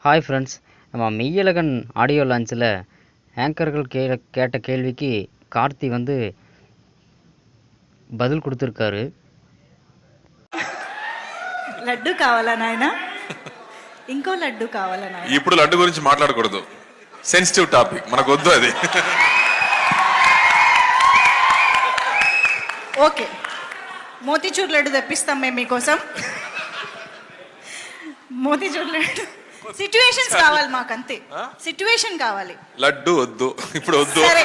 Hi friends, நம்ம Meiyazhagan audio லான்ச்சில் ஆங்கர்கள் கேட்ட கேள்விக்கு கார்த்தி வந்து பதில் கொடுத்துருக்காரு. లడ్డు కావాలా నాయనా? ఇంకో లడ్డు కావాలా నాయనా? ఇప్పుడు లడ్డు గురించి మాట్లాడకూడదు, సెన్సిటివ్ టాపిక్, మనకు వద్దు అది. ఓకే, మోతీచూర్ లడ్డు తెప్పిస్తాం మేము మీకోసం. మోతీచూర్ లడ్డు సిట్యుయేషన్స్ కావాలి మాకు, అంతే. సిట్యుయేషన్ కావాలి, లడ్డు వద్దు, ఇప్పుడు వద్దు. సరే.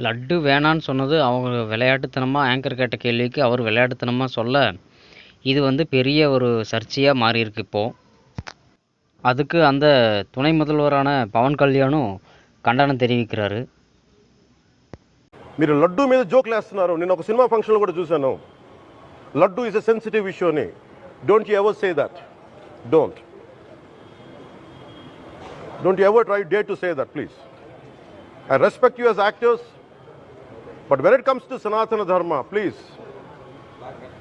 லட்டு வேணான்னு சொன்னது அவங்க விளையாட்டுத்தனமாக, ஆங்கர் கேட்ட கேள்விக்கு அவர் விளையாட்டுத்தனமாக சொல்ல இது வந்து பெரிய ஒரு சர்ச்சையாக மாறியிருக்கு இப்போது. அதுக்கு அந்த துணை முதல்வரான పవన్ కళ్యాణும் ఖండనం தெரிவிக்கிறாரு. మీరు లడ్డు మీద జోక్లు వేస్తున్నారు. నేను ఒక సినిమా ఫంక్షన్లో కూడా చూశాను. Laddu is a sensitive issue అని. Don't you ever say that. Don't you ever try dare to say that, please. I respect you as actors, but when it comes to Sanatana Dharma, please,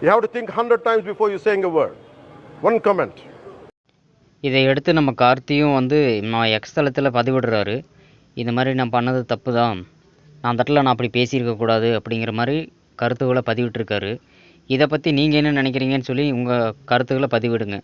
you have to think 100 times before you saying a word. One comment. இதை எடுத்து நம்ம கார்த்தியும் வந்து நான் X தளத்தில் பதிவிடுறாரு. இந்த மாதிரி நான் பண்ணது தப்பு தான், நான் தட்டில் நான் அப்படி பேசியிருக்கக்கூடாது அப்படிங்கிற மாதிரி கருத்துக்களை பதிவிட்டிருக்காரு. இதை பற்றி நீங்கள் என்ன நினைக்கிறீங்கன்னு சொல்லி உங்கள் கருத்துக்களை பதிவிடுங்க.